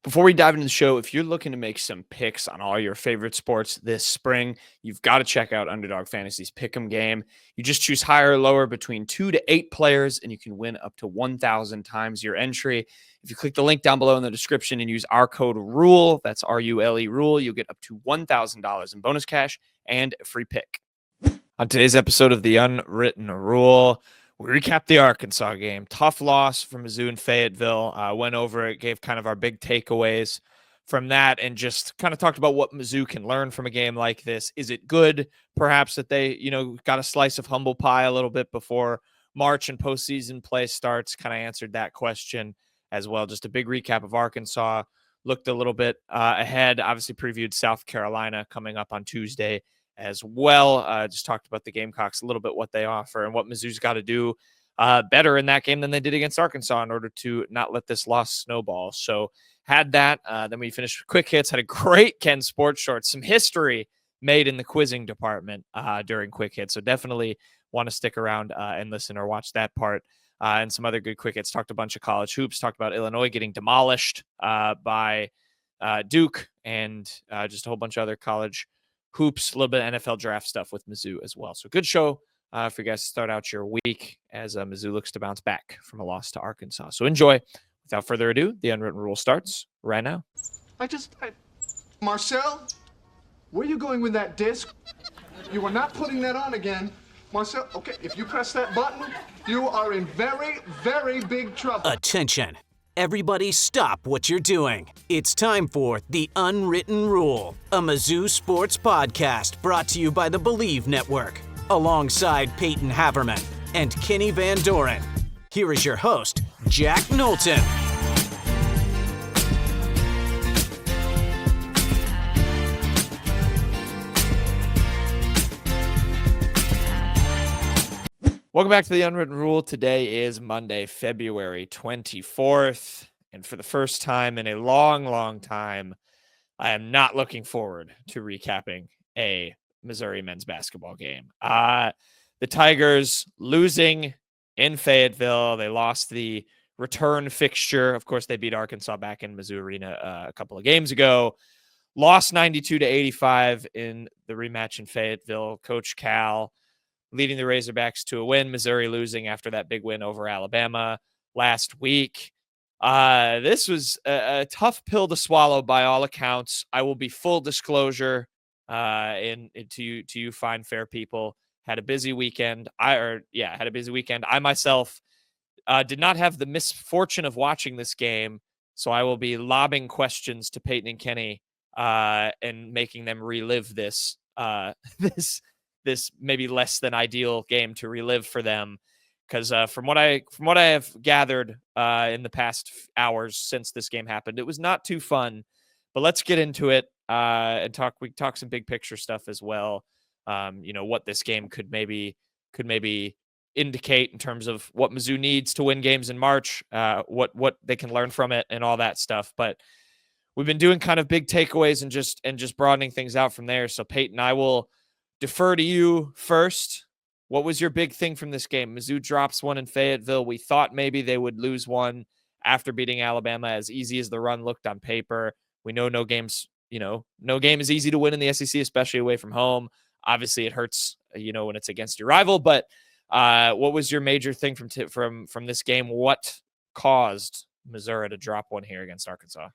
Before we dive into the show, if you're looking to make some picks on all your favorite sports this spring, you've got to check out Underdog Fantasy's Pick'em game. You just choose higher or lower between 2 to 8 players, and you can win up to 1,000 times your entry. If you click the link down below in the description and use our code RULE, that's RULE RULE, you'll get up to $1,000 in bonus cash and a free pick. On today's episode of The Unwritten Rule, we recapped the Arkansas game. Tough loss for Mizzou and Fayetteville. Went over it, gave kind of our big takeaways from that, and just kind of talked about what Mizzou can learn from a game like this. Is it good, perhaps, that they, got a slice of humble pie a little bit before March and postseason play starts? Kind of answered that question as well. Just a big recap of Arkansas. Looked a little bit ahead. Obviously previewed South Carolina coming up on Tuesday as well. Just talked about the Gamecocks a little bit, what they offer and what Mizzou's got to do better in that game than they did against Arkansas in order to not let this loss snowball. So had that. Then we finished with quick hits, had a great Ken Sports Shorts, some history made in the quizzing department during quick hits. So definitely want to stick around and listen or watch that part. And some other good quick hits. Talked a bunch of college hoops, talked about Illinois getting demolished by Duke, and just a whole bunch of other college hoops, a little bit of NFL draft stuff with Mizzou as well. So good show for you guys to start out your week as Mizzou looks to bounce back from a loss to Arkansas. So enjoy. Without further ado, the Unwritten Rule starts right now. Marcel, where are you going with that disc? You are not putting that on again. Marcel, okay, if you press that button, you are in very, very big trouble. Attention. Everybody stop what you're doing. It's time for The Unwritten Rule, a Mizzou sports podcast brought to you by the Believe Network, alongside Payton Haverman and Kenny Van Doren. Here is your host, Jack Knowlton. Welcome back to The Unwritten Rule. Today is Monday, February 24th. And for the first time in a long, long time, I am not looking forward to recapping a Missouri men's basketball game. The Tigers losing in Fayetteville. They lost the return fixture. Of course, they beat Arkansas back in Mizzou Arena a couple of games ago. Lost 92-85 in the rematch in Fayetteville. Coach Cal leading the Razorbacks to a win. Missouri losing after that big win over Alabama last week. This was a tough pill to swallow by all accounts. I will be full disclosure to you fine, fair people. Had a busy weekend. Had a busy weekend. I myself did not have the misfortune of watching this game, so I will be lobbing questions to Payton and Kenny and making them relive this this maybe less than ideal game to relive for them. Because from what I have gathered in the past hours since this game happened, it was not too fun. But let's get into it and talk. We talk some big picture stuff as well. What this game could maybe indicate in terms of what Mizzou needs to win games in March, what they can learn from it, and all that stuff. But we've been doing kind of big takeaways and just broadening things out from there. So Payton, I will defer to you first. What was your big thing from this game? Mizzou drops one in Fayetteville. We thought maybe they would lose one after beating Alabama, as easy as the run looked on paper. We know no game is easy to win in the SEC, especially away from home. Obviously, it hurts, when it's against your rival. But what was your major thing from this game? What caused Missouri to drop one here against Arkansas?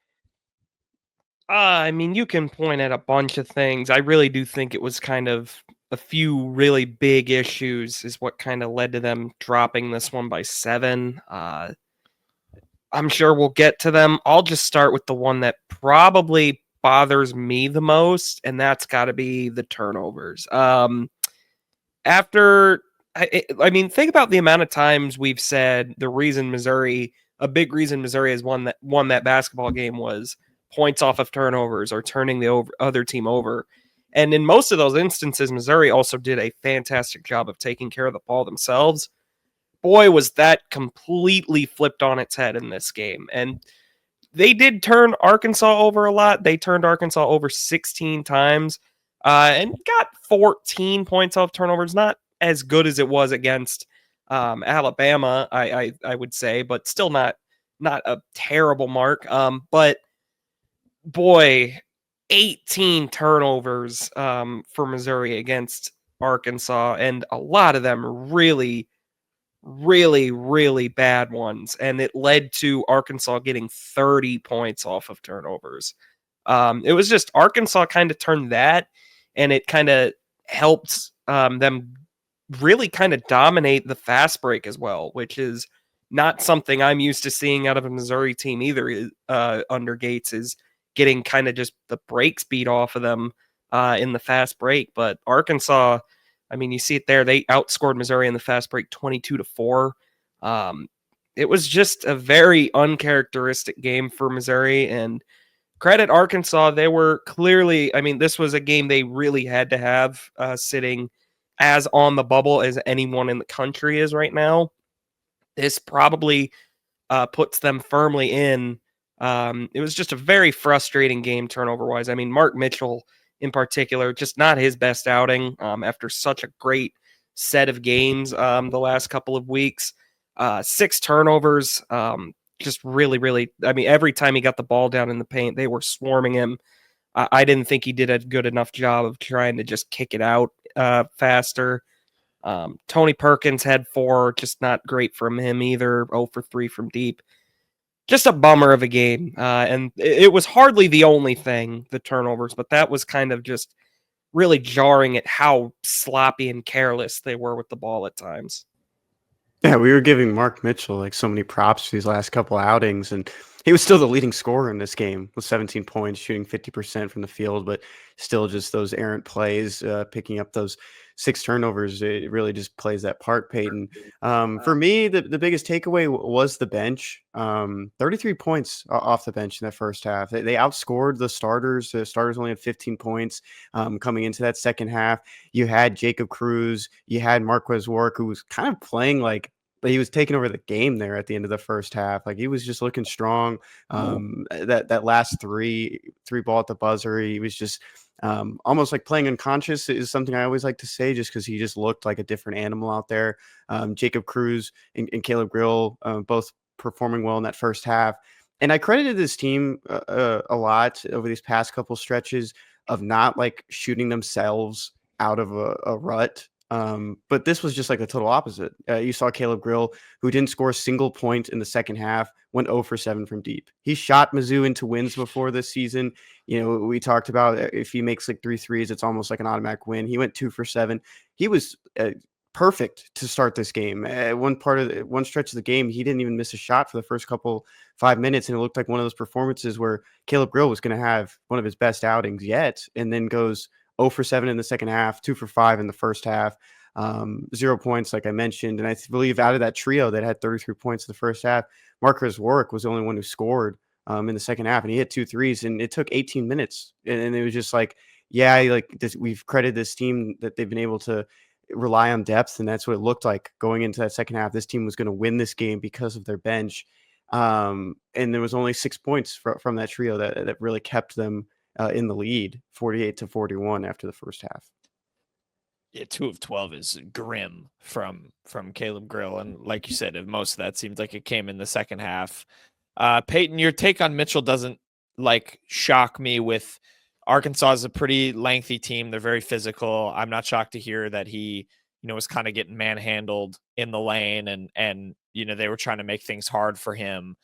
You can point at a bunch of things. I really do think it was kind of a few really big issues is what kind of led to them dropping this one by 7. I'm sure we'll get to them. I'll just start with the one that probably bothers me the most, and that's got to be the turnovers. Think about the amount of times we've said a big reason Missouri has won that basketball game was points off of turnovers or turning the other team over. And in most of those instances, Missouri also did a fantastic job of taking care of the ball themselves. Boy, was that completely flipped on its head in this game. And they did turn Arkansas over a lot. They turned Arkansas over 16 times and got 14 points off turnovers. Not as good as it was against Alabama, I would say, but still not a terrible mark. But boy, 18 turnovers for Missouri against Arkansas, and a lot of them really, really, really bad ones. And it led to Arkansas getting 30 points off of turnovers. It was just Arkansas kind of turned that, and it kind of helped them really kind of dominate the fast break as well, which is not something I'm used to seeing out of a Missouri team either. Under Gates is getting kind of just the brakes beat off of them in the fast break. But Arkansas, I mean, you see it there. They outscored Missouri in the fast break 22-4. It was just a very uncharacteristic game for Missouri, and credit Arkansas. They were clearly, I mean, this was a game they really had to have sitting as on the bubble as anyone in the country is right now. This probably puts them firmly in. It was just a very frustrating game turnover-wise. I mean, Mark Mitchell in particular, just not his best outing after such a great set of games the last couple of weeks. 6 turnovers, just really, really, I mean, every time he got the ball down in the paint, they were swarming him. I didn't think he did a good enough job of trying to just kick it out faster. Tony Perkins had 4, just not great from him either. 0 for 3 from deep. Just a bummer of a game. And it was hardly the only thing, the turnovers, but that was kind of just really jarring at how sloppy and careless they were with the ball at times. Yeah, we were giving Mark Mitchell like so many props for these last couple outings, and he was still the leading scorer in this game with 17 points, shooting 50% from the field, but still just those errant plays, picking up those 6 turnovers. It really just plays that part, Payton. For me, the biggest takeaway was the bench. 33 points off the bench in that first half. They outscored the starters. The starters only had 15 points coming into that second half. You had Jacob Cruz. You had Marquez Warwick, who was kind of playing like, but he was taking over the game there at the end of the first half. Like, he was just looking strong. That last three ball at the buzzer, he was just almost like playing unconscious is something I always like to say, just because he just looked like a different animal out there. Jacob Cruz and Caleb Grill both performing well in that first half. And I credited this team a lot over these past couple stretches of not like shooting themselves out of a rut. But this was just like the total opposite. You saw Caleb Grill, who didn't score a single point in the second half, went 0 for 7 from deep. He shot Mizzou into wins before this season. You know, we talked about if he makes like 3 threes, it's almost like an automatic win. He went 2 for 7. He was perfect to start this game. One stretch of the game, he didn't even miss a shot for the first 5 minutes, and it looked like one of those performances where Caleb Grill was going to have one of his best outings yet, and then goes 0 for 7 in the second half, 2 for 5 in the first half, 0 points, like I mentioned. And I believe out of that trio that had 33 points in the first half, Marquez Warwick was the only one who scored in the second half, and he hit 2 threes, and it took 18 minutes. And it was just like, yeah, like this, we've credited this team that they've been able to rely on depth, and that's what it looked like going into that second half. This team was going to win this game because of their bench. And there was only 6 points from that trio that really kept them in the lead, 48-41 after the first half. Yeah, 2 of 12 is grim from Caleb Grill, and like you said, most of that seems like it came in the second half. Payton, your take on Mitchell doesn't like shock me. With Arkansas is a pretty lengthy team; they're very physical. I'm not shocked to hear that he, was kind of getting manhandled in the lane, and they were trying to make things hard for him.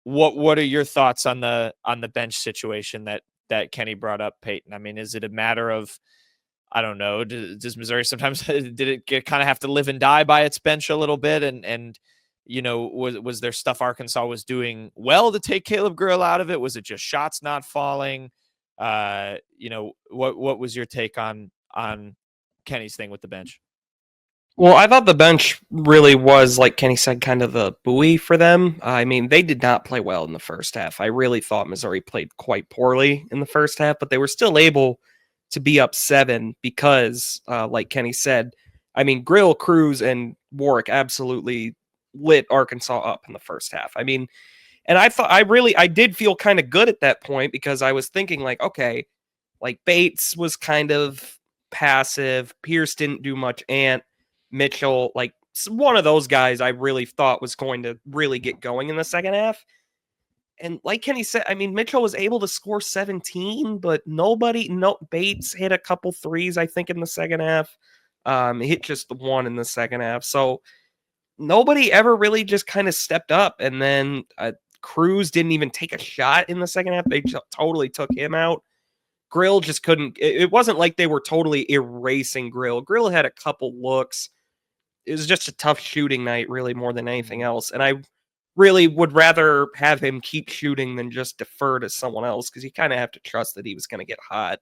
What are your thoughts on the bench situation that Kenny brought up, Payton? I mean, is it a matter of, I don't know, does Missouri sometimes did it kind of have to live and die by its bench a little bit, and was there stuff Arkansas was doing well to take Caleb Grill out of it? Was it just shots not falling? What was your take on Kenny's thing with the bench? Well, I thought the bench really was, like Kenny said, kind of the buoy for them. I mean, they did not play well in the first half. I really thought Missouri played quite poorly in the first half, but they were still able to be up 7 because, like Kenny said, I mean, Grill, Cruz, and Warwick absolutely lit Arkansas up in the first half. I mean, and I thought I did feel kind of good at that point, because I was thinking like, okay, like Bates was kind of passive, Pierce didn't do much, and Mitchell, like one of those guys I really thought was going to really get going in the second half. And like Kenny said, I mean, Mitchell was able to score 17, but Bates hit a couple threes, I think, in the second half. Hit just the one in the second half. So nobody ever really just kind of stepped up. And then Cruz didn't even take a shot in the second half. They totally took him out. Grill just couldn't. It wasn't like they were totally erasing Grill. Grill had a couple looks. It was just a tough shooting night, really, more than anything else. And I really would rather have him keep shooting than just defer to someone else, because you kind of have to trust that he was going to get hot.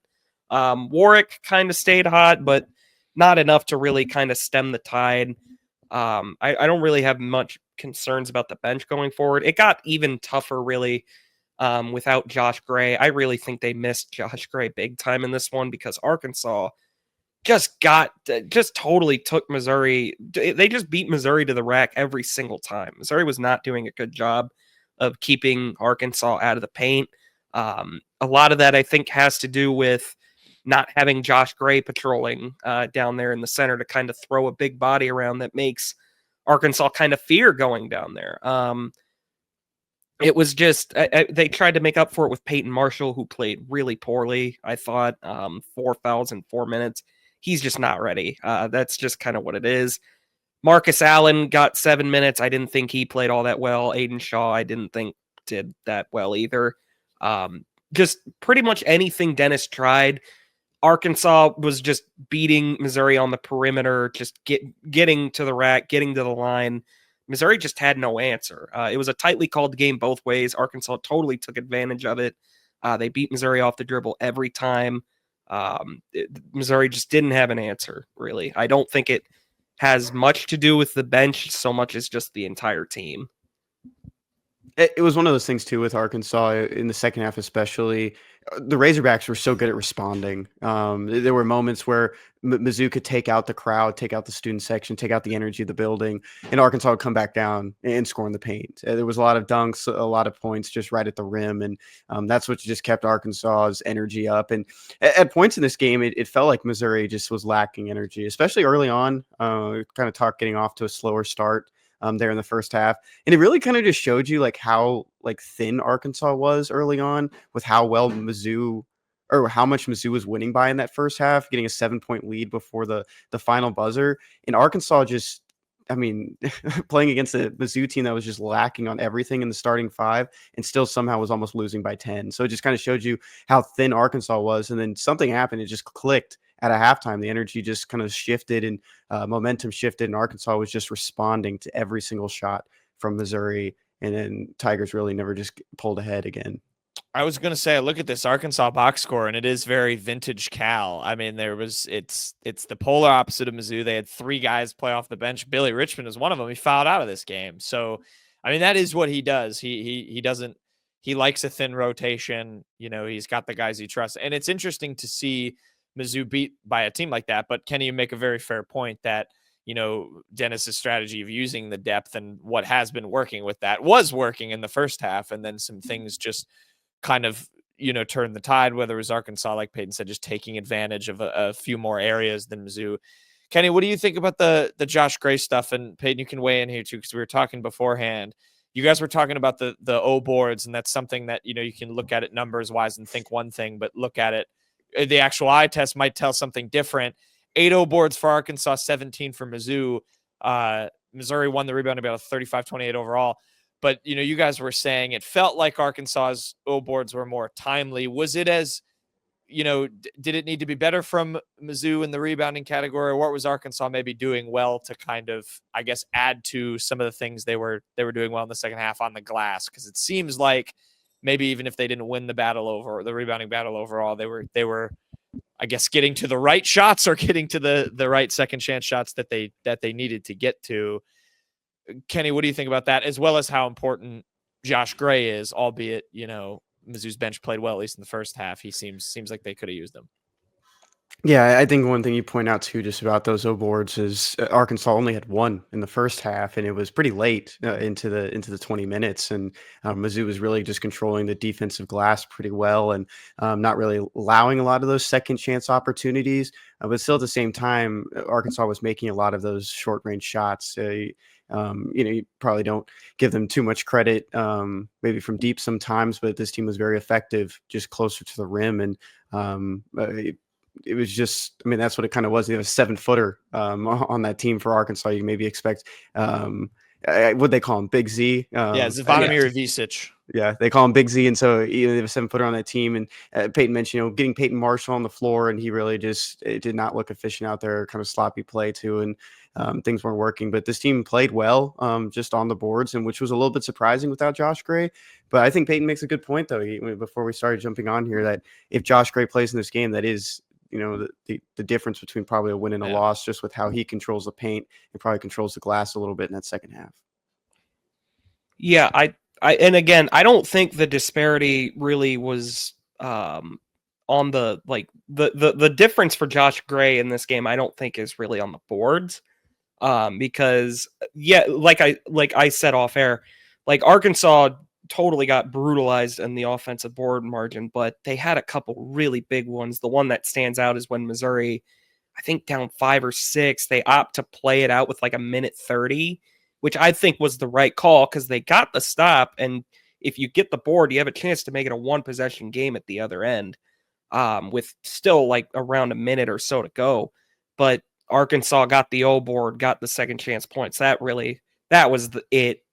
Warwick kind of stayed hot, but not enough to really kind of stem the tide. I don't really have much concerns about the bench going forward. It got even tougher, really, without Josh Gray. I really think they missed Josh Gray big time in this one, because Arkansas just totally took Missouri. They just beat Missouri to the rack every single time. Missouri was not doing a good job of keeping Arkansas out of the paint. A lot of that, I think, has to do with not having Josh Gray patrolling down there in the center to kind of throw a big body around that makes Arkansas kind of fear going down there. It was just, they tried to make up for it with Payton Marshall, who played really poorly, I thought. 4 fouls in 4 minutes. He's just not ready. That's just kind of what it is. Marcus Allen got 7 minutes. I didn't think he played all that well. Aiden Shaw, I didn't think did that well either. Just pretty much anything Dennis tried. Arkansas was just beating Missouri on the perimeter, just getting to the rack, getting to the line. Missouri just had no answer. It was a tightly called game both ways. Arkansas totally took advantage of it. They beat Missouri off the dribble every time. Missouri just didn't have an answer, really. I don't think it has much to do with the bench so much as just the entire team. It was one of those things, too, with Arkansas in the second half especially. The Razorbacks were so good at responding. There were moments where Mizzou could take out the crowd, take out the student section, take out the energy of the building, and Arkansas would come back down and score in the paint. There was a lot of dunks, a lot of points just right at the rim, and that's what just kept Arkansas's energy up. And at points in this game, it felt like Missouri just was lacking energy, especially early on. Kind of getting off to a slower start there in the first half. And it really kind of just showed you like how thin Arkansas was early on, with how well how much Mizzou was winning by in that first half, getting a 7-point lead before the final buzzer. And Arkansas just, I mean, playing against a Mizzou team that was just lacking on everything in the starting five and still somehow was almost losing by 10. So it just kind of showed you how thin Arkansas was. And then something happened. It just clicked at a halftime. The energy just kind of shifted and momentum shifted, and Arkansas was just responding to every single shot from Missouri. And then Tigers really never just pulled ahead again. I was going to say, look at this Arkansas box score, and it is very vintage Cal. I mean, it's the polar opposite of Mizzou. They had 3 guys play off the bench. Billy Richmond is one of them. He fouled out of this game. So, I mean, that is what he does. He likes a thin rotation. You know, he's got the guys he trusts. And it's interesting to see Mizzou beat by a team like that. But Kenny, you make a very fair point that, you know, Dennis's strategy of using the depth and what has been working with that was working in the first half. And then some things just kind of, you know, turned the tide, whether it was Arkansas, like Payton said, just taking advantage of a few more areas than Mizzou. Kenny, what do you think about the Josh Gray stuff? And Payton, you can weigh in here too, because we were talking beforehand. You guys were talking about the O boards, and that's something that, you know, you can look at it numbers wise and think one thing, but look at it, the actual eye test might tell something different. 8 O boards for Arkansas, 17 for Mizzou. Missouri won the rebound about 35-28 overall. But, you know, you guys were saying it felt like Arkansas's O boards were more timely. Was it as, you know, did it need to be better from Mizzou in the rebounding category? Or what was Arkansas maybe doing well to kind of, I guess, add to some of the things they were doing well in the second half on the glass? Because it seems like maybe even if they didn't win the rebounding battle overall, they were, I guess, getting to the right shots or getting to the right second chance shots that they needed to get to. Kenny, what do you think about that, as well as how important Josh Gray is, albeit, you know, Mizzou's bench played well, at least in the first half. He seems like they could have used him. Yeah, I think one thing you point out too, just about those O boards, is Arkansas only had 1 in the first half, and it was pretty late into the 20 minutes. And Mizzou was really just controlling the defensive glass pretty well, and not really allowing a lot of those second chance opportunities. But still, at the same time, Arkansas was making a lot of those short range shots. You probably don't give them too much credit, maybe from deep sometimes, but this team was very effective just closer to the rim. And it was just, I mean, that's what it kind of was. They have a 7-footer on that team for Arkansas. You maybe expect, what they call him, Big Z. Zvonimir Visic. Yeah, they call him Big Z, and so they have a 7-footer on that team. And Payton mentioned, getting Payton Marshall on the floor, and he really it did not look efficient out there. Kind of sloppy play too, and things weren't working. But this team played well, just on the boards, and which was a little bit surprising without Josh Gray. But I think Payton makes a good point, though. Before we started jumping on here, that if Josh Gray plays in this game, that is, the difference between probably a win and a loss, just with how he controls the paint and probably controls the glass a little bit in that second half. Yeah, and again, I don't think the disparity really was on the difference for Josh Gray in this game. I don't think is really on the boards, because like I said off air, like Arkansas totally got brutalized in the offensive board margin, but they had a couple really big ones. The one that stands out is when Missouri, I think down 5 or 6, they opt to play it out with like a minute 30, which I think was the right call because they got the stop. And if you get the board, you have a chance to make it a 1-possession game at the other end, with still like around a minute or so to go. But Arkansas got the O board, got the second chance points. That was it.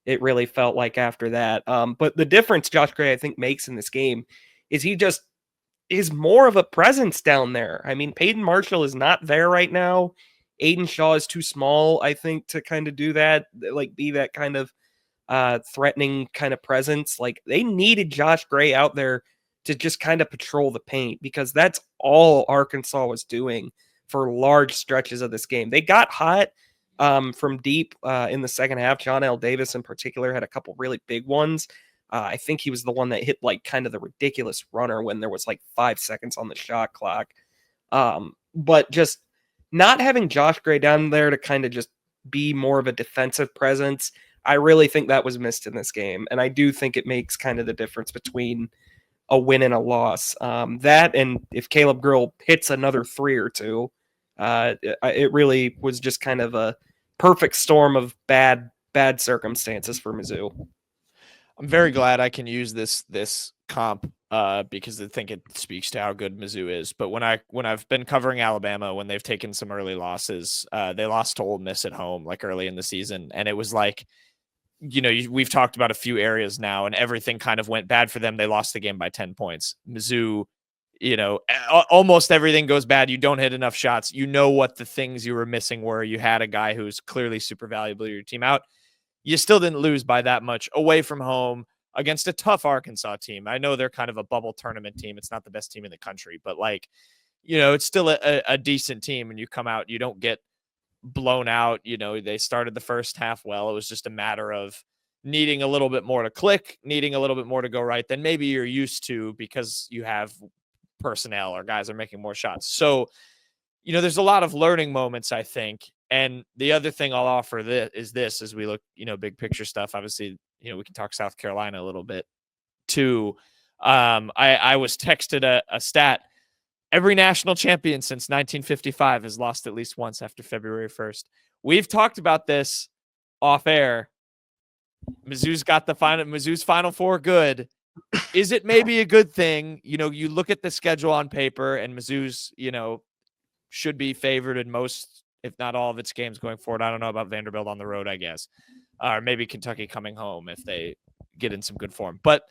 It really felt like after that. But the difference Josh Gray, I think, makes in this game is he just is more of a presence down there. I mean, Payton Marshall is not there right now. Aiden Shaw is too small, I think, to kind of do that, like be that kind of threatening kind of presence. Like they needed Josh Gray out there to just kind of patrol the paint, because that's all Arkansas was doing for large stretches of this game. They got hot from deep in the second half. John L. Davis in particular had a couple really big ones. I think he was the one that hit like kind of the ridiculous runner when there was like 5 seconds on the shot clock. But just not having Josh Gray down there to kind of just be more of a defensive presence, I really think that was missed in this game. And I do think it makes kind of the difference between a win and a loss. That, and if Caleb Grill hits another 3 or 2, it really was just kind of a perfect storm of bad circumstances for Mizzou. I'm very glad I can use this comp because I think it speaks to how good Mizzou is. But when I've been covering Alabama, when they've taken some early losses, they lost to Ole Miss at home like early in the season, and it was like, we've talked about a few areas now, and everything kind of went bad for them. They lost the game by 10 points. Mizzou, almost everything goes bad. You don't hit enough shots. What the things you were missing were. You had a guy who's clearly super valuable to your team out. You still didn't lose by that much away from home against a tough Arkansas team. I know they're kind of a bubble tournament team. It's not the best team in the country, but it's still a decent team, and you come out, you don't get blown out. They started the first half well. It was just a matter of needing a little bit more to click, needing a little bit more to go right than maybe you're used to because you have personnel or guys are making more shots. So, there's a lot of learning moments, I think. And the other thing I'll offer is this, as we look, big picture stuff, obviously, we can talk South Carolina a little bit too. I was texted a stat. Every national champion since 1955 has lost at least once after February 1st. We've talked about this off air. Mizzou's got Mizzou's Final Four good. Is it maybe a good thing? You look at the schedule on paper, and Mizzou's, should be favored in most, if not all, of its games going forward. I don't know about Vanderbilt on the road, I guess, or maybe Kentucky coming home if they get in some good form. But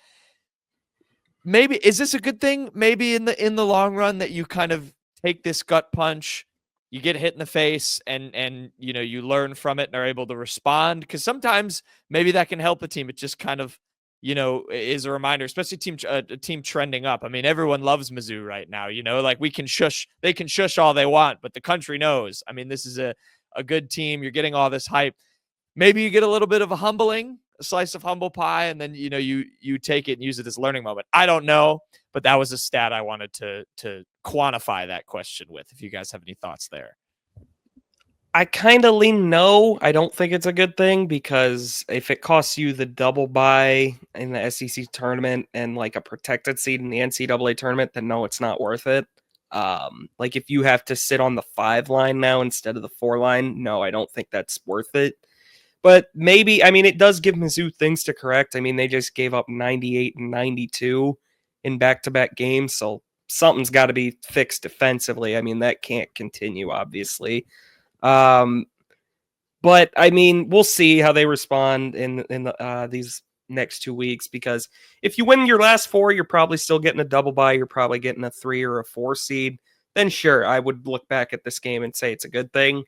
maybe is this a good thing? Maybe in the long run that you kind of take this gut punch, you get hit in the face, and you learn from it and are able to respond. Because sometimes maybe that can help a team. It just kind of is a reminder, especially a team trending up. I mean, everyone loves Mizzou right now. Like they can shush all they want, but the country knows. I mean, this is a good team. You're getting all this hype. Maybe you get a little bit of a slice of humble pie, and then you take it and use it as a learning moment. I don't know, but that was a stat I wanted to quantify that question with. If you guys have any thoughts there. I kind of lean no. I don't think it's a good thing, because if it costs you the double bye in the SEC tournament and like a protected seed in the NCAA tournament, then no, it's not worth it. Like if you have to sit on the 5 line now instead of the 4 line, no, I don't think that's worth it. But maybe, I mean, it does give Mizzou things to correct. I mean, they just gave up 98 and 92 in back-to-back games, so something's got to be fixed defensively. I mean, that can't continue, obviously. But I mean, we'll see how they respond in these next 2 weeks, because if you win your last 4, you're probably still getting a double bye. You're probably getting a 3 or a 4 seed. Then sure, I would look back at this game and say it's a good thing.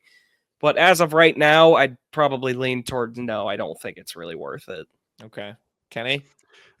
But as of right now, I'd probably lean towards no. I don't think it's really worth it. Okay, Kenny.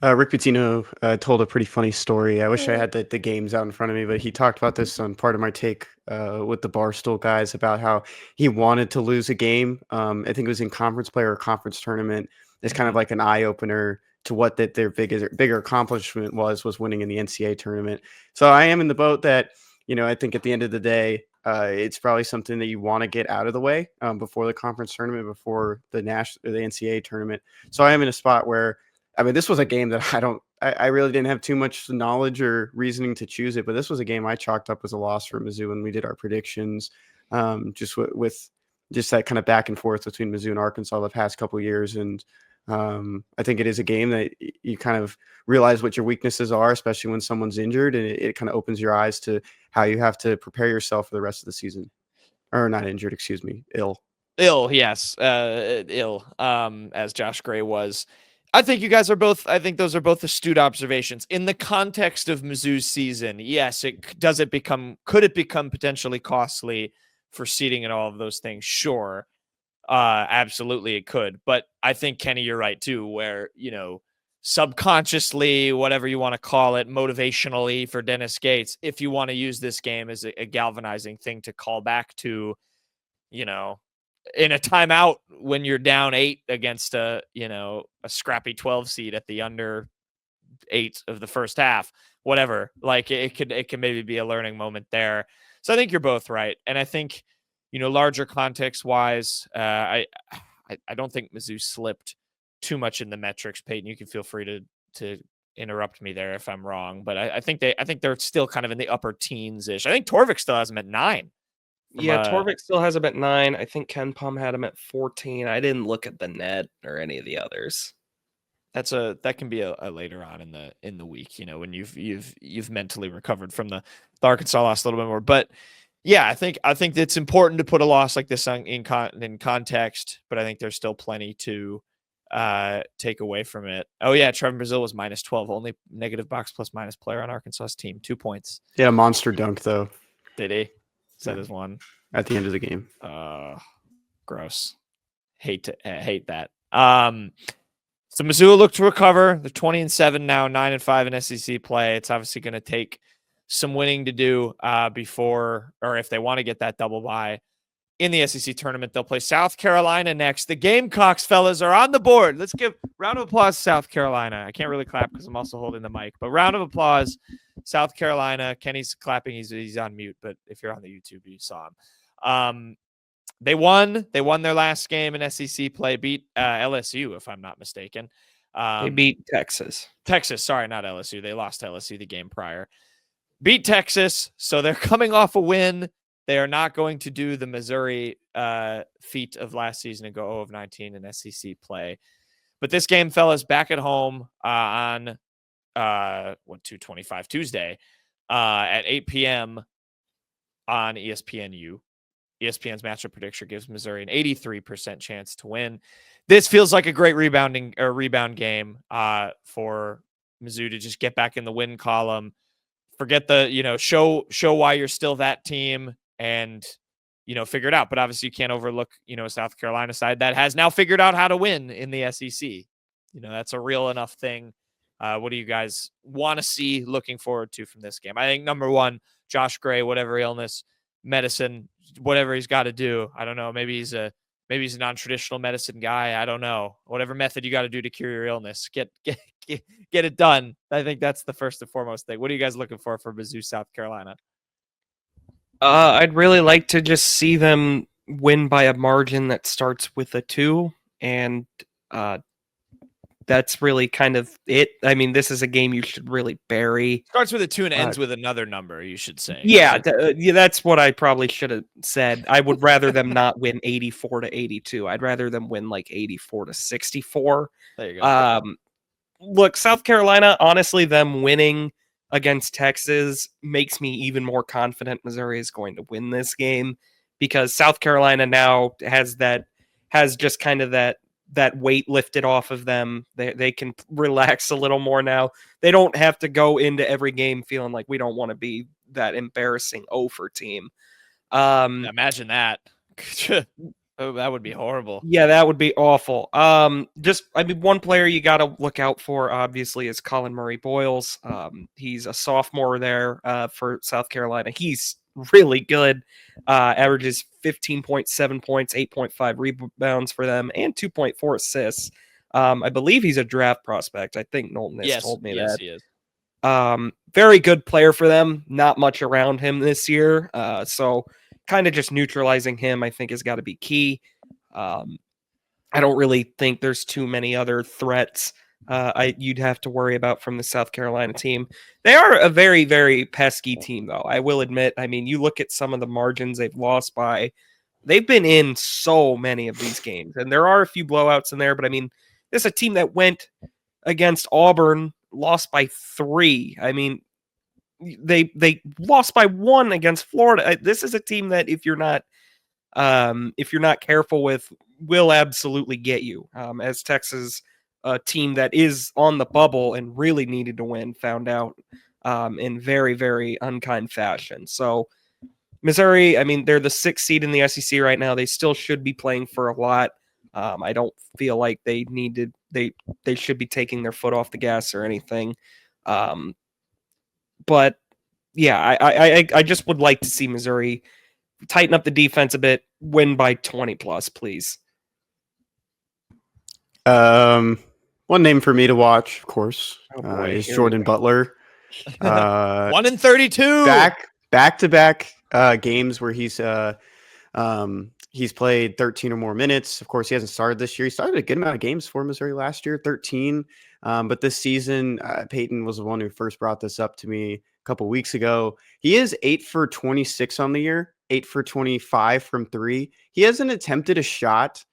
Rick Pitino told a pretty funny story. I wish I had the games out in front of me, but he talked about this on part of my take with the Barstool guys about how he wanted to lose a game. I think it was in conference play or a conference tournament. It's kind of like an eye opener to what that their bigger accomplishment was winning in the NCAA tournament. So I am in the boat that, I think at the end of the day, it's probably something that you want to get out of the way before the conference tournament, before the NCAA tournament. So I am in a spot where, I mean, this was a game that I really didn't have too much knowledge or reasoning to choose it, but this was a game I chalked up as a loss for Mizzou when we did our predictions, just with just that kind of back and forth between Mizzou and Arkansas the past couple of years. And I think it is a game that you kind of realize what your weaknesses are, especially when someone's injured, and it kind of opens your eyes to how you have to prepare yourself for the rest of the season. Or not injured, excuse me, ill. Ill, yes. Ill, as Josh Gray was. I think you guys are both, I think those are both astute observations. In the context of Mizzou's season, yes, could it become potentially costly for seeding and all of those things? Sure. Absolutely it could. But I think, Kenny, you're right too, where, subconsciously, whatever you want to call it, motivationally for Dennis Gates, if you want to use this game as a galvanizing thing to call back to, in a timeout when you're down 8 against a scrappy 12 seed at the under 8 of the first half, whatever, like it can maybe be a learning moment there. So I think you're both right. And I think, larger context wise, I don't think Mizzou slipped too much in the metrics. Payton, you can feel free to interrupt me there if I'm wrong, but I think they're still kind of in the upper teens ish. I think Torvik still has them at 9. Yeah, Torvik still has him at 9. I think Ken Pum had him at 14. I didn't look at the net or any of the others. That can be a later on in the week, when you've mentally recovered from the Arkansas loss a little bit more. But yeah, I think it's important to put a loss like this in context, but I think there's still plenty to take away from it. Oh yeah, Trevor Brazile was -12, only negative box plus minus player on Arkansas's team, 2 points. Yeah, monster dunk though. Did he? That is one at the end of the game. Gross. Hate that. So Mizzou look to recover. They're 20-7 now, 9-5 in SEC play. It's obviously going to take some winning to do before, or if they want to get that double bye in the SEC tournament. They'll play South Carolina next. The Gamecocks, fellas, are on the board. Let's give round of applause to South Carolina. I can't really clap because I'm also holding the mic, but round of applause, South Carolina. Kenny's clapping. He's on mute, but if you're on the YouTube, you saw him. They won their last game in SEC play, beat LSU, if I'm not mistaken. They beat Texas. Sorry, not LSU. They lost to LSU the game prior. Beat Texas, so they're coming off a win. They are not going to do the Missouri feat of last season and go 0-19 in SEC play. But this game, fellas, back at home on 2/25 Tuesday at 8 p.m. on ESPNU. ESPN's matchup predictor gives Missouri an 83% chance to win. This feels like a great rebound game for Mizzou to just get back in the win column. Forget the, show why you're still that team and, figure it out. But obviously you can't overlook, South Carolina side that has now figured out how to win in the SEC. That's a real enough thing. What do you guys want to see, looking forward to from this game? I think number one, Josh Gray, whatever illness, medicine, whatever he's got to do. I don't know. Maybe he's a non-traditional medicine guy. I don't know. Whatever method you got to do to cure your illness, get it done. I think that's the first and foremost thing. What are you guys looking for Mizzou, South Carolina? I'd really like to just see them win by a margin that starts with a 2 and that's really kind of it. I mean, this is a game you should really bury. Starts with a 2 and ends with another number, you should say. Yeah, yeah, that's what I probably should have said. I would rather them not win 84-82. I'd rather them win like 84-64. There you go. Look, South Carolina, honestly, them winning against Texas makes me even more confident Missouri is going to win this game, because South Carolina now has just kind of that weight lifted off of them. They can relax a little more now. They don't have to go into every game feeling like we don't want to be that embarrassing over team. Imagine that. Oh, that would be horrible. Yeah, that would be awful. One player you got to look out for, obviously, is Colin Murray-Boyles. He's a sophomore there for South Carolina. He's really good. Averages 15.7 points, 8.5 rebounds for them, and 2.4 assists. I believe he's a draft prospect. I think Knowlton has told me that. Yes, he is. Very good player for them. Not much around him this year. So kind of just neutralizing him, I think, has got to be key. I don't really think there's too many other threats you'd have to worry about from the South Carolina team. They are a very, very pesky team, though. I will admit. I mean, you look at some of the margins they've lost by. They've been in so many of these games, and there are a few blowouts in there. But I mean, this is a team that went against Auburn, lost by 3. I mean, they lost by 1 against Florida. This is a team that if you're not careful with, will absolutely get you. As Texas, a team that is on the bubble and really needed to win, found out in very, very unkind fashion. So Missouri, I mean, they're the 6th seed in the SEC right now. They still should be playing for a lot. I don't feel like they should be taking their foot off the gas or anything. But yeah, I just would like to see Missouri tighten up the defense a bit, win by 20 plus, please. One name for me to watch, of course, is Jordan Butler. 1-32. Back-to-back games where he's played 13 or more minutes. Of course, he hasn't started this year. He started a good amount of games for Missouri last year, 13. But this season, Payton was the one who first brought this up to me a couple weeks ago. He is 8 for 26 on the year, 8 for 25 from 3. He hasn't attempted a shot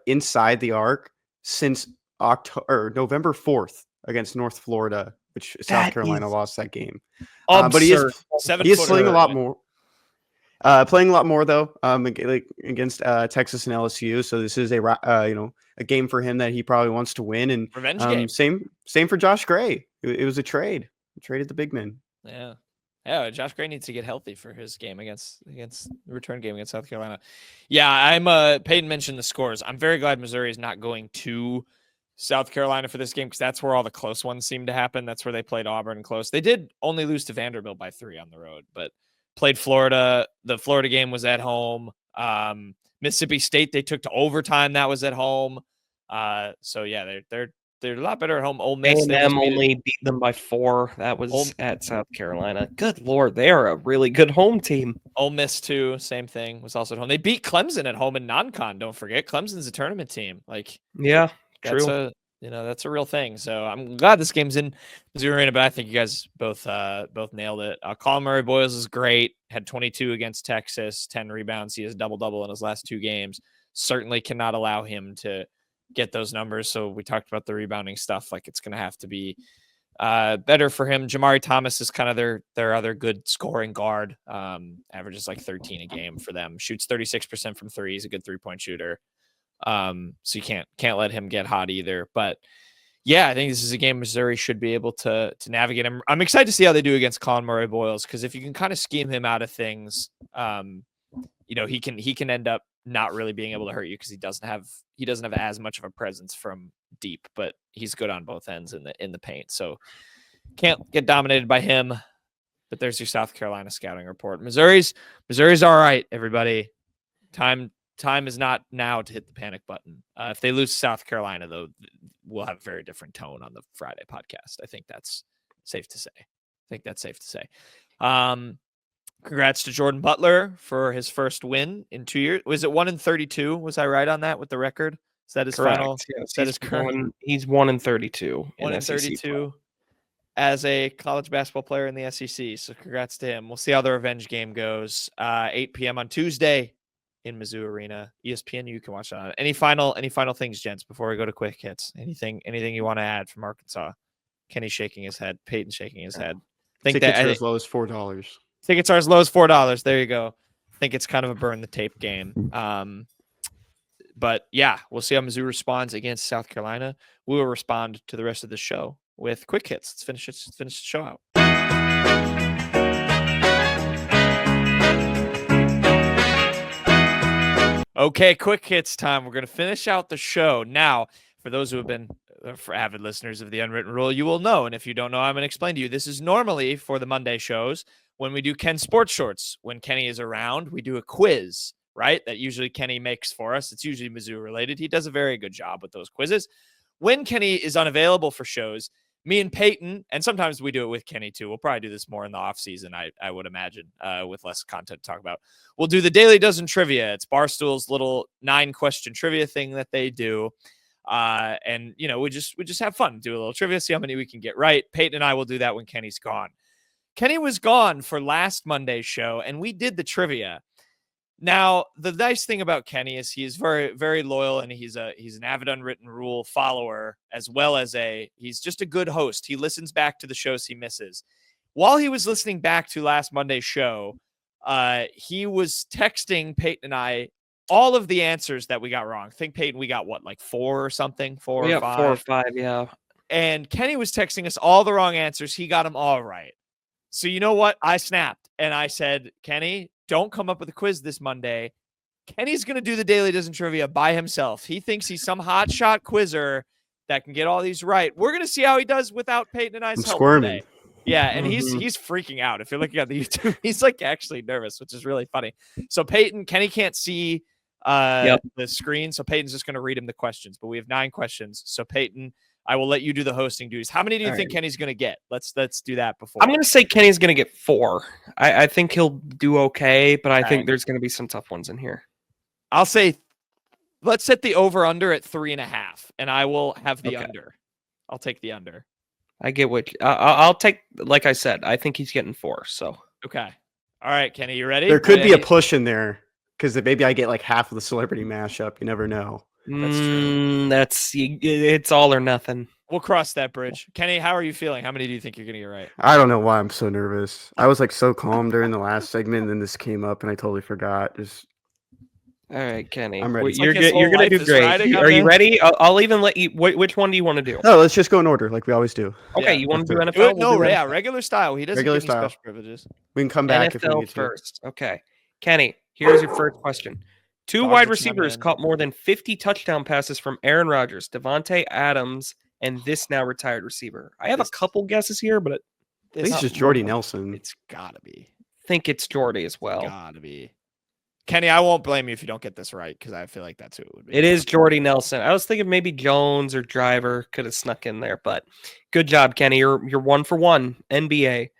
inside the arc since November 4th against North Florida, which South Carolina lost that game. But he is playing a lot more. Playing a lot more though, against Texas and LSU. So this is a game for him that he probably wants to win. And revenge game. Same for Josh Gray. It was a trade. He traded the big man. Yeah. Josh Gray needs to get healthy for his game against the return game against South Carolina. Yeah, Payton mentioned the scores. I'm very glad Missouri is not going to South Carolina for this game, because that's where all the close ones seem to happen. That's where they played Auburn close. They did only lose to Vanderbilt by 3 on the road, but played Florida. The Florida game was at home. Mississippi State, they took to overtime. That was at home. So yeah, they're a lot better at home. Ole Miss, A&M only beat them by 4. That was at South Carolina. Good Lord, they are a really good home team. Ole Miss too, same thing, was also at home. They beat Clemson at home in non-con. Don't forget, Clemson's a tournament team. Yeah, that's true. That's a real thing. So I'm glad this game's in Missouri, but I think you guys both nailed it. Colin Murray-Boyles is great. Had 22 against Texas, 10 rebounds. He has double-double in his last 2 games. Certainly cannot allow him to get those numbers. So we talked about the rebounding stuff. It's going to have to be better for him. Jamari Thomas is kind of their other good scoring guard. Averages 13 a game for them. Shoots 36% from 3. He's a good 3-point shooter. So you can't let him get hot either. But yeah, I think this is a game Missouri should be able to navigate. I'm excited to see how they do against Colin Murray-Boyles, because if you can kind of scheme him out of things, he can end up not really being able to hurt you, because he doesn't have as much of a presence from deep, but he's good on both ends in the paint. So can't get dominated by him. But there's your South Carolina scouting report. Missouri's all right, everybody. Time is not now to hit the panic button. If they lose South Carolina, though, we'll have a very different tone on the Friday podcast. I think that's safe to say. Congrats to Jordan Butler for his first win in 2 years. Was it 1-32? Was I right on that with the record? Is that his Correct. final? Yes, Is that his current? he's 1-32 1 in in SEC 32 as a college basketball player in the SEC. So congrats to him. We'll see how the revenge game goes. 8 p.m. on Tuesday in Mizzou Arena. ESPN, you can watch that. Any final things, gents, before we go to quick hits? Anything you want to add from Arkansas? Kenny shaking his head. Payton shaking his head. Tickets are as low as $4. Tickets are as low as $4. There you go. I think it's kind of a burn the tape game. But yeah, we'll see how Mizzou responds against South Carolina. We will respond to the rest of the show with quick hits. Let's finish the show out. Okay, quick hits time. We're going to finish out the show. Now, for those who have been for avid listeners of the Unwritten Rule, you will know. And if you don't know, I'm going to explain to you. This is normally for the Monday shows when we do Ken Sports Shorts. When Kenny is around, we do a quiz, right? That usually Kenny makes for us. It's usually Mizzou related. He does a very good job with those quizzes. When Kenny is unavailable for shows, me and Payton, and sometimes we do it with Kenny too. We'll probably do this more in the off season, I would imagine, with less content to talk about. We'll do the Daily Dozen Trivia. It's Barstool's little 9-question trivia thing that they do. And you know, we just have fun, do a little trivia, see how many we can get right. Payton and I will do that when Kenny's gone. Kenny was gone for last Monday's show, and we did the trivia. Now, the nice thing about Kenny is he is very, very loyal, and he's an avid Unwritten Rule follower, as well as he's just a good host. He listens back to the shows he misses. While he was listening back to last Monday's show, he was texting Payton and I all of the answers that we got wrong. I think, Payton, we got what, like 4 or something? 4 or 5? 4 or 5, yeah. And Kenny was texting us all the wrong answers. He got them all right. So you know what? I snapped and I said, Kenny, don't come up with a quiz this Monday. Kenny's going to do the Daily Dozen Trivia by himself. He thinks he's some hotshot quizzer that can get all these right. We're going to see how he does without Payton and I's help today. Yeah, and he's freaking out. If you're looking at the YouTube, he's like actually nervous, which is really funny. So Kenny can't see the screen, so Payton's just going to read him the questions. But we have 9 questions. So Payton, I will let you do the hosting duties. How many do you think Kenny's going to get? Let's do that before. I'm going to say Kenny's going to get 4. I think he'll do okay, but I think there's going to be some tough ones in here. I'll say let's set the over-under at 3.5, and I will have the under. I'll take the under. I get what I'll take. Like I said, I think he's getting 4. So okay, all right, Kenny, you ready? There could be a push in there because maybe I get like half of the celebrity mashup. You never know. That's true. It's all or nothing. We'll cross that bridge. Kenny, how are you feeling? How many do you think you're going to get right? I don't know why I'm so nervous. I was like so calm during the last segment, and then this came up, and I totally forgot. All right, Kenny. I'm ready. You're going to do great. Are you ready? I'll even let you. Which one do you want to do? No, let's just go in order like we always do. Okay, you want to do NFL? No, regular style. He doesn't regular give me style. special privileges. We can come back NFL if we need to. first. Okay, Kenny. Here's your first question. 2 wide receivers caught more than 50 touchdown passes from Aaron Rodgers, Devontae Adams, and this now retired receiver. I have a couple guesses here, but I think it's just Jordy Nelson. It's gotta be. I think it's Jordy as well. Gotta be. Kenny, I won't blame you if you don't get this right because I feel like that's who it would be. It is Jordy Nelson. I was thinking maybe Jones or Driver could have snuck in there, but good job, Kenny. You're 1 for 1. NBA.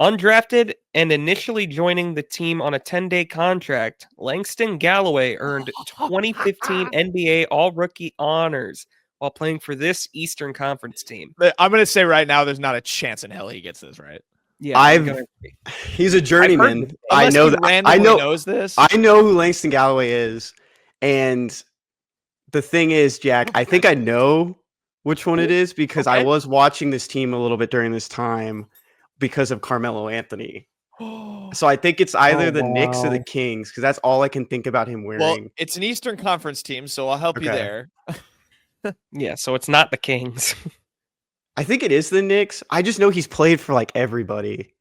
Undrafted and initially joining the team on a 10-day contract, Langston Galloway earned 2015 NBA All-Rookie honors while playing for this Eastern Conference team. I'm going to say right now there's not a chance in hell he gets this right. Yeah, he's a journeyman. I know that. I know knows this. I know who Langston Galloway is, and the thing is, Jack, I think I know which one it is because I was watching this team a little bit during this time because of Carmelo Anthony. So I think it's either the Knicks or the Kings because that's all I can think about him wearing. Well, it's an Eastern Conference team, so I'll help you there. Yeah, so it's not the Kings. I think it is the Knicks. I just know he's played for like everybody.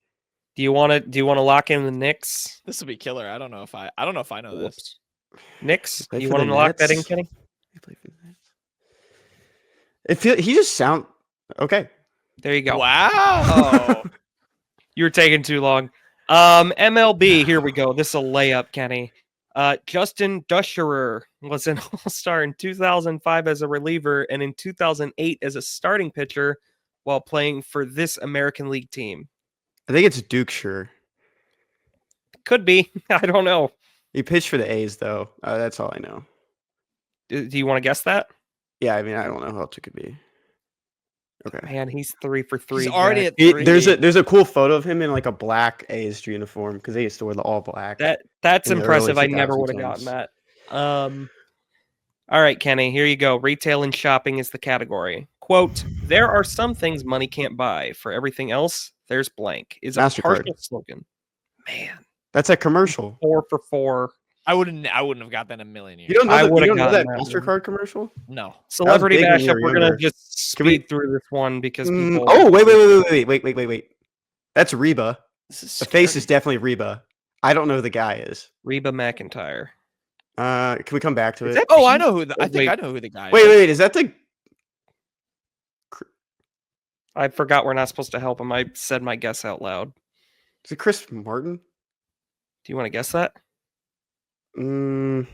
Do you want to lock in the Knicks? This will be killer. I don't know if I know this. Knicks? You want to lock that in, Kenny? He just sound okay. There you go. Wow. You were taking too long. MLB, here we go. This is a layup, Kenny. Justin Dusherer was an all-star in 2005 as a reliever and in 2008 as a starting pitcher while playing for this American League team. I think it's Dukeshire. Could be. I don't know. He pitched for the A's, though. That's all I know. Do you want to guess that? Yeah, I mean, I don't know who else it could be. Okay. Man, he's 3 for 3. He's already Jack. at 3. There's a cool photo of him in like a black A's uniform because they used to wear the all black. That's in the early impressive. I never would have 2010s. gotten that. All right, Kenny, here you go. Retail and shopping is the category. Quote, there are some things money can't buy. For everything else, there's blank. Is a MasterCard. partial slogan. Man, That's a commercial. 4 for 4. I wouldn't have got that in a million years. You don't know, I you would've don't know that gotten that MasterCard commercial? No. Celebrity big when you mashup. were We're gonna younger. just Can we- speed through this one because people. Oh, wait. That's Reba. This is The face scary. is definitely Reba. I don't know who the guy is. Reba McEntire. Can we come back to Is it? that Oh, I Pete? know who. I think Wait. I know who the guy. Wait. Is that the? I forgot we're not supposed to help him. I said my guess out loud. Is it Chris Martin? Do you want to guess that? It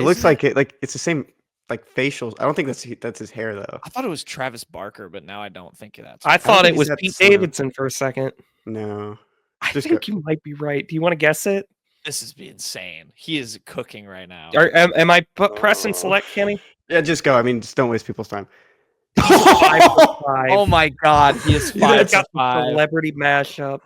looks Isn't like it. Like it's the same. Like facials. I don't think that's his hair though. I thought it was Travis Barker, but now I don't think that's. I thought think it was he's at the Pete center. Davidson for a second. No. I Just think you might be right. Do you want to guess it? This is insane. He is cooking right now. Am I press and select, Kenny? Yeah, just go. I mean, just don't waste people's time. 5 for 5. Oh my God, he is You 5 guys for got the 5. celebrity mashup.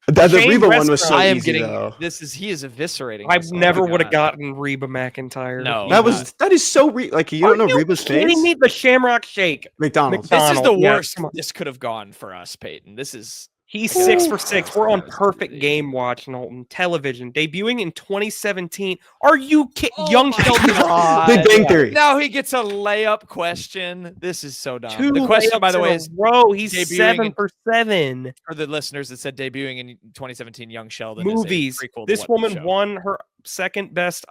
The Chain Reba one was so I am easy getting. though. He is eviscerating. I us. Oh never my would have God. gotten Reba McEntire. No. That is so like you don't know Reba's kidding face. me? The Shamrock Shake. McDonald's. This is the Donald, yeah, worst come on. this could have gone for us, Peyton. This is. He's 6 for Ooh. 6. We're on That was Perfect easy. Game Watch, Knowlton. Television. Debuting in 2017. Are you kidding? Oh Young my Sheldon. God. Big Bang Theory. Now he gets a layup question. This is so dumb. 2 The question, by layups the in way, a is row. He's debuting 7 in- for 7. for the listeners that said debuting in 2017. Young Sheldon. Movies. Is a prequel to This what woman show? won her second best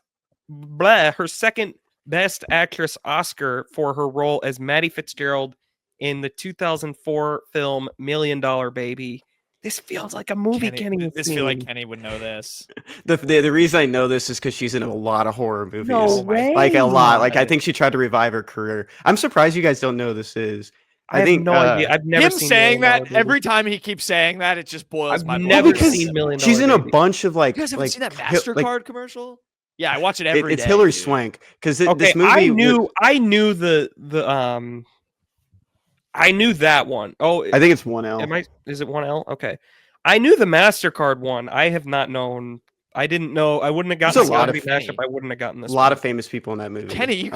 actress Oscar for her role as Maddie Fitzgerald in the 2004 film $1 Million Baby. This feels like a movie, Kenny. This feel like Kenny would know this. The reason I know this is because she's in a lot of horror movies. No way. Like a lot. Like I think she tried to revive her career. I'm surprised you guys don't know who this is. I have no idea. I've never Him seen saying Million that Dollar every time he keeps saying that, it just boils I've my blood. never because seen $1 Million she's in a Baby. bunch of like. You guys haven't like, seen that hi- MasterCard like, commercial? Yeah, I watch it every day. It's Hilary dude. Swank because Okay, this movie. I knew I knew that one. Oh, I think it's 1L. Is it 1L? Okay. I knew the MasterCard one. I have not known. I didn't know. I wouldn't have gotten There's the a lot of Celebrity mashup. I wouldn't have gotten this. A lot one. of famous people in that movie. Kenny, you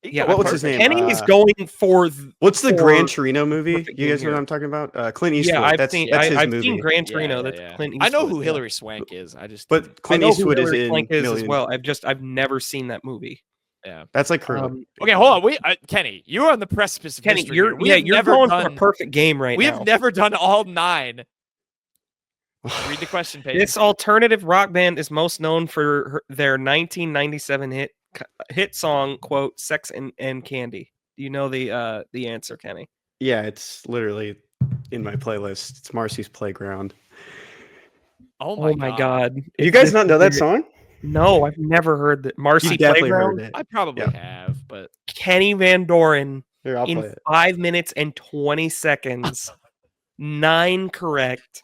Yeah, what was his name? Kenny is going for. What's the for Gran Torino movie? perfect You guys game know what here. I'm talking about? Clint Eastwood. Yeah, I've that's seen. his I've movie. seen Gran Torino. That's Clint Eastwood. I know who yeah. Hilary Swank is. I just. But I Clint know Eastwood who is Hilary in Swank is as Million. well. I've never seen that movie. Yeah. That's like her. Okay, hold on. Kenny, you're on the precipice of Kenny, history you're here. We have you're never going done, for a perfect game right We now. have never done all 9. Read the question, Peyton. This alternative rock band is most known for their 1997 hit song, quote, "Sex and Candy." Do you know the answer, Kenny? Yeah, it's literally in my playlist. It's Marcy's Playground. Oh my god. You guys not know that song? No, I've never heard that. Marcy You definitely Playground. heard it. I probably Yeah. have, but Kenny Van Doren Here, I'll play in it. 5 minutes and 20 seconds. 9 correct.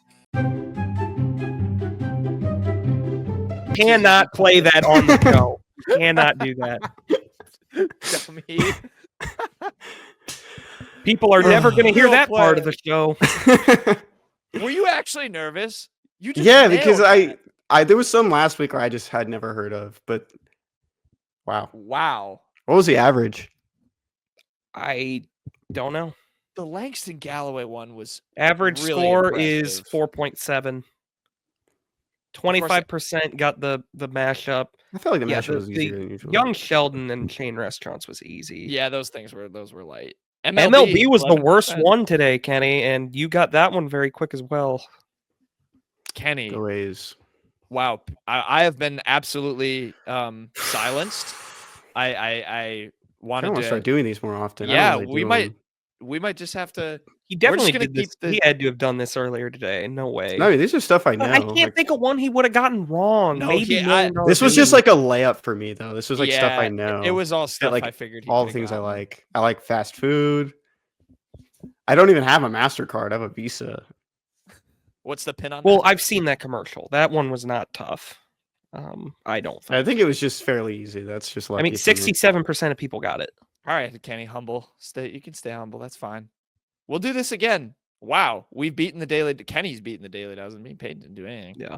Cannot play that on the show. Cannot do that. dummy. People are never going to hear We'll that part of play. the show. Were you actually nervous? You just Yeah, nailed because that. I there was some last week where I just had never heard of, but wow. Wow. What was the average? I don't know. The Langston Galloway one was Average really score is impressive. 4.7. 25% got the mashup. I felt like the Yeah, matchup was the easier than usual. Young Sheldon and Chain Restaurants was easy. Yeah, those were light. MLB was the worst 11%. one today, Kenny, and you got that one very quick as well. Kenny. The Rays. Wow. I have been absolutely silenced. I I wanted want to to start doing these more often. I don't Yeah, really we do might them. we might just have to He definitely gonna did this. keep the- He had to have done this earlier today. No way. No, I mean, these are stuff I know. I can't like- think of one he would have gotten wrong. No, Maybe he- $1 million This was Baby. just like a layup for me, though. This was like stuff I Yeah, know. It was all stuff like, I figured all the things I like. I like fast food. I don't even have a MasterCard. I have a Visa. What's the pin on Well, that? I've seen that commercial. That one was not tough. I don't I think. think it was just fairly easy. That's just lucky. I mean, for me. 67% of people got it. All right, Kenny, humble. You can stay humble. That's fine. We'll do this again. Wow, we've beaten the daily. Kenny's beaten the daily dozen. Me and Payton didn't do anything. Yeah.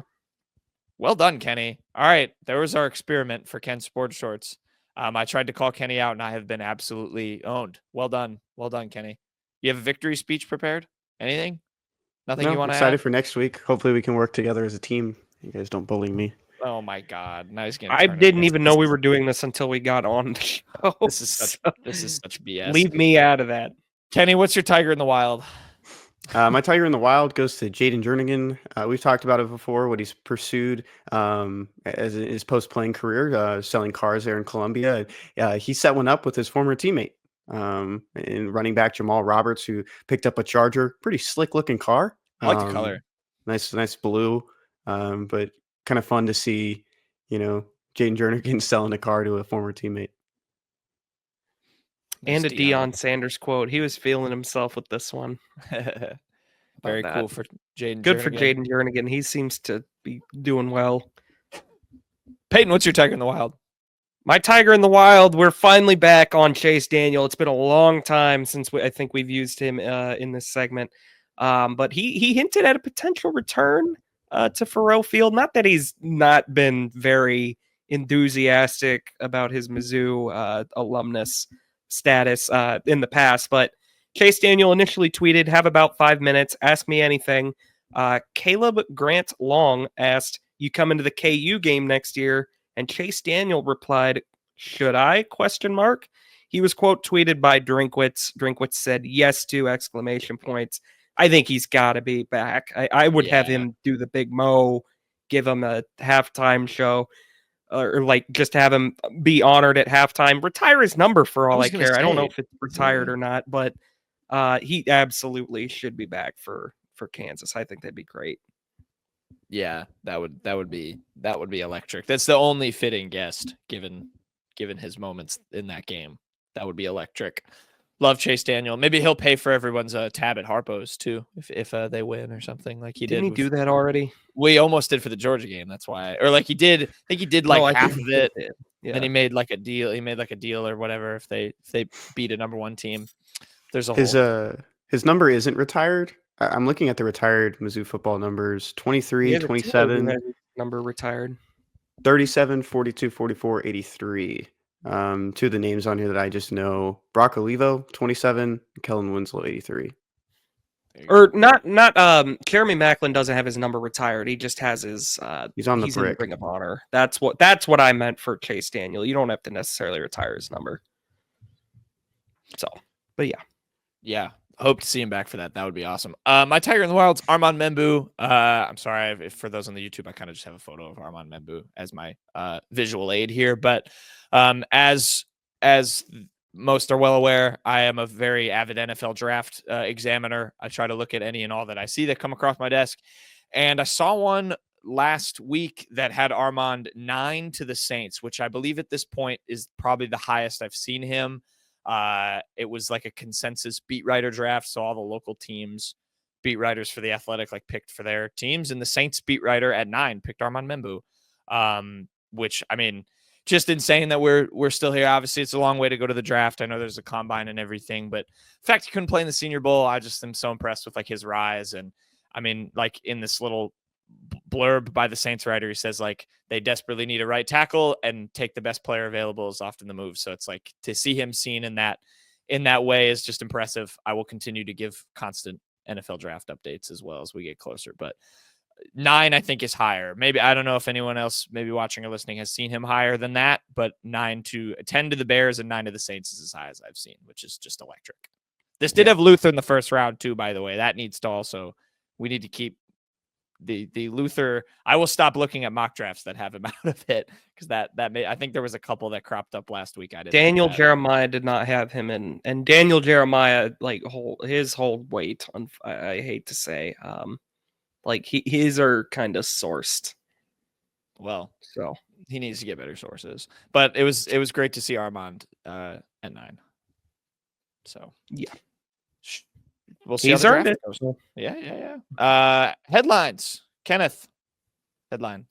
Well done, Kenny. All right, there was our experiment for Ken's Sports Shorts. I tried to call Kenny out, and I have been absolutely owned. Well done, Kenny. You have a victory speech prepared? Anything? Nothing you No, want to excited add? for next week. Hopefully, we can work together as a team. You guys don't bully me. Oh my God! Now he's gonna. I turn didn't against even us. know we were doing this until we got on the show. This is such BS. Leave me out of that. Kenny, what's your Tiger in the Wild? My Tiger in the Wild goes to Jaden Jernigan. We've talked about it before, what he's pursued as his post-playing career, selling cars there in Colombia. He set one up with his former teammate in running back Jamal Roberts, who picked up a Charger. Pretty slick-looking car. I like the color. Nice blue, but kind of fun to see, Jaden Jernigan selling a car to a former teammate. And a Deion Sanders quote. He was feeling himself with this one. Very cool for Jaden. Good for Jaden Jernigan. He seems to be doing well. Payton, what's your Tiger in the Wild? My Tiger in the Wild, we're finally back on Chase Daniel. It's been a long time since I think we've used him in this segment. But he hinted at a potential return to Faurot Field. Not that he's not been very enthusiastic about his Mizzou alumnus status in the past, but Chase Daniel initially tweeted, "Have about 5 minutes, ask me anything." Caleb Grant Long asked, "You come into the KU game next year?" And Chase Daniel replied, "Should I?" ? He was quote tweeted by Drinkwitz. Drinkwitz said yes to ! I think he's got to be back. I would have him do the Big Mo, give him a halftime show, or like just have him be honored at halftime. Retire his number for all I care. I don't know if it's retired or not, but he absolutely should be back for Kansas. I think that'd be great. Yeah, that would be electric. That's the only fitting guest given his moments in that game. That would be electric. Love Chase Daniel. Maybe he'll pay for everyone's tab at Harpo's too if they win or something like he did. Didn't he do that already? We almost did for the Georgia game. That's why, or like he did. I think he did like half of it. Yeah. Then he made like a deal. He made like a deal or whatever if they beat a number one team. There's a his number isn't retired. I'm looking at the retired Mizzou football numbers: 23, 27, number retired, 37, 42, 44, 83. Two of the names on here that I just know: Brock Olivo, 27, Kellen Winslow, 83. Or not. Jeremy Macklin doesn't have his number retired. He just has his. He's on the in brick. Ring of Honor. That's what I meant for Chase Daniel. You don't have to necessarily retire his number. So, but yeah. Hope to see him back for that. That would be awesome. My Tiger in the Wild's Armand Membou. I'm sorry if for those on the YouTube, I kind of just have a photo of Armand Membou as my visual aid here. But as most are well aware, I am a very avid NFL draft examiner. I try to look at any and all that I see that come across my desk. And I saw one last week that had Armand 9 to the Saints, which I believe at this point is probably the highest I've seen him. It was like a consensus beat writer draft. So all the local teams, beat writers for the Athletic, like picked for their teams, and the Saints beat writer at 9 picked Armand Membou. Which, I mean, just insane that we're still here. Obviously it's a long way to go to the draft. I know there's a combine and everything, but the fact he couldn't play in the Senior Bowl, I just am so impressed with like his rise. And I mean, like in this little blurb by the Saints writer, he says like they desperately need a right tackle and take the best player available is often the move. So it's like to see him seen in that way is just impressive. I will continue to give constant NFL draft updates as well as we get closer, but 9 I think is higher. Maybe I don't know if anyone else maybe watching or listening has seen him higher than that, but 10 to the Bears and 9 to the Saints is as high as I've seen, which is just electric. This did have Luther in the first round too, by the way. That needs to also, we need to keep the Luther. I will stop looking at mock drafts that have him out of it because that may, I think there was a couple that cropped up last week. Daniel Jeremiah did not have him in, and Daniel Jeremiah like his whole weight on. I hate to say, like his are kind of sourced. Well, so he needs to get better sources. But it was great to see Armand at 9. So yeah. We'll see. He's earned it. Yeah. Headlines. Kenneth, headline.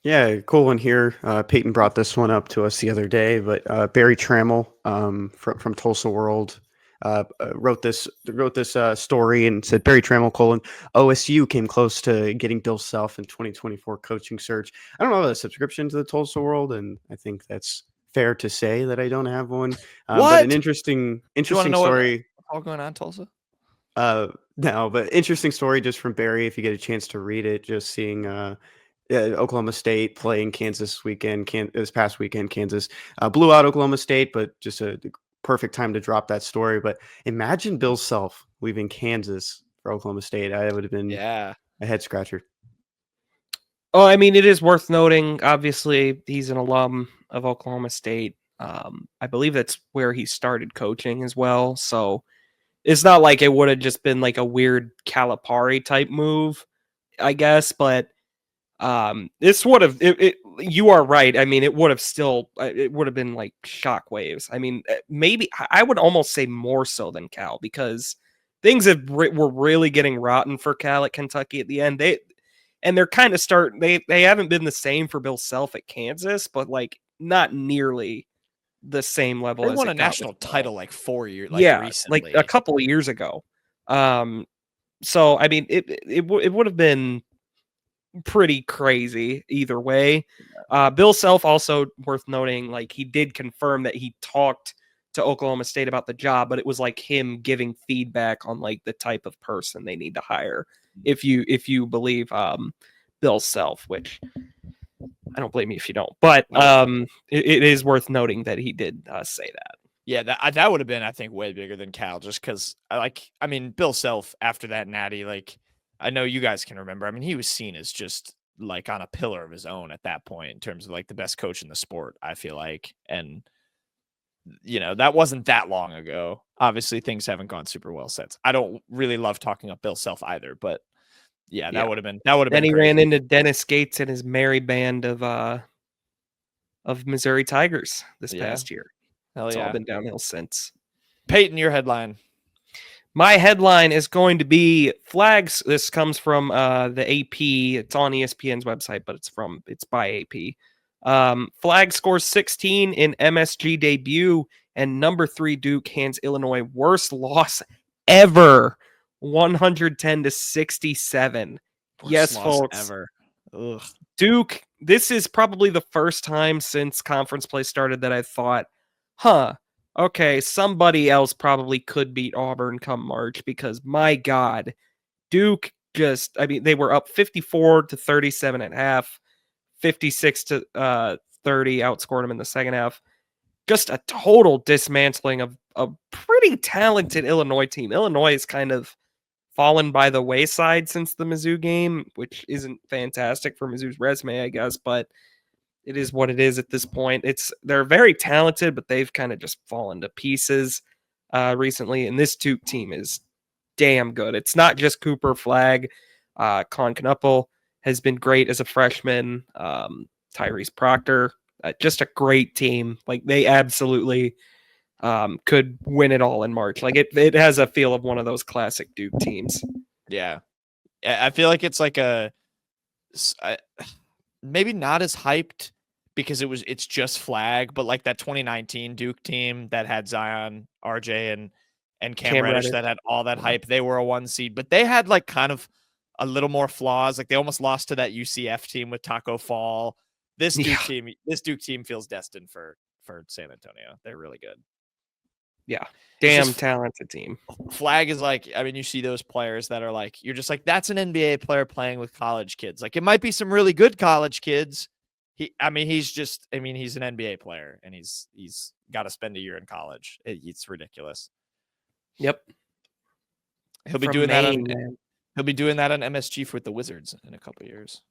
Yeah, cool one here. Peyton brought this one up to us the other day, but Barry Trammell from Tulsa World wrote this story and said Barry Trammell OSU came close to getting Bill Self in 2024 coaching search. I don't have a subscription to the Tulsa World, and I think that's fair to say that I don't have one. But an What? interesting Do you want to know story. what's all going on, Tulsa? No, but interesting story just from Barry. If you get a chance to read it, just seeing Oklahoma State playing Kansas weekend. This past weekend, Kansas blew out Oklahoma State, but just a perfect time to drop that story. But imagine Bill Self leaving Kansas for Oklahoma State. I would have been Yeah. a head scratcher. Oh, I mean, it is worth noting. Obviously, he's an alum of Oklahoma State. I believe that's where he started coaching as well. So it's not like it would have just been like a weird Calipari type move, I guess. But this would have. You are right. I mean, it would have still. It would have been like shockwaves. I mean, maybe I would almost say more so than Cal because things were really getting rotten for Cal at Kentucky at the end. They're kind of they haven't been the same for Bill Self at Kansas, but like not nearly the same level They as won it a got national with Cal. title like 4 years, like Yeah, like recently. a couple of years ago. So I mean, it would have been pretty crazy either way. Bill Self also worth noting, like he did confirm that he talked to Oklahoma State about the job, but it was like him giving feedback on like the type of person they need to hire. If you believe Bill Self, which I don't blame you if you don't, but it is worth noting that he did say that. Yeah, that would have been, I think, way bigger than Cal, just because I mean, Bill Self after that natty, like I know you guys can remember. I mean, he was seen as just like on a pillar of his own at that point in terms of like the best coach in the sport, I feel like. And that wasn't that long ago. Obviously, things haven't gone super well since. I don't really love talking up Bill Self either, but yeah, that would have been Then he crazy. ran into Dennis Gates and his merry band of Missouri Tigers this past year. Hell It's yeah. all been downhill since. Peyton, your headline. My headline is going to be flags. This comes from the AP. It's on ESPN's website, but it's by AP. Flag scores 16 in MSG debut, and number 3 Duke hands Illinois worst loss ever, 110-67. Yes, folks. Ever. Ugh. Duke, this is probably the first time since conference play started that I thought, okay, somebody else probably could beat Auburn come March because my God, Duke they were up 54-37 at half, 56-30 outscored them in the second half. Just a total dismantling of a pretty talented Illinois team. Illinois is kind of fallen by the wayside since the Mizzou game, which isn't fantastic for Mizzou's resume, I guess, but it is what it is at this point. They're very talented, but they've kind of just fallen to pieces recently, and this Duke team is damn good. It's not just Cooper Flag. Con Knuppel has been great as a freshman. Tyrese Proctor, just a great team. Like they absolutely could win it all in March. Like it has a feel of one of those classic Duke teams. Yeah. I feel like it's like maybe not as hyped because it's just Flag, but like that 2019 Duke team that had Zion, RJ, and Cam Reddish that had all that hype. They were a 1 seed, but they had like kind of a little more flaws. Like they almost lost to that UCF team with Taco Fall. This Duke team feels destined for San Antonio. They're really good. Yeah. Damn talented team. Flag is like, I mean, you see those players that are like, you're just like, that's an NBA player playing with college kids. Like it might be some really good college kids. He's an NBA player and he's got to spend a year in college. It's ridiculous. Yep. He'll be doing that on MSG with the Wizards in a couple of years.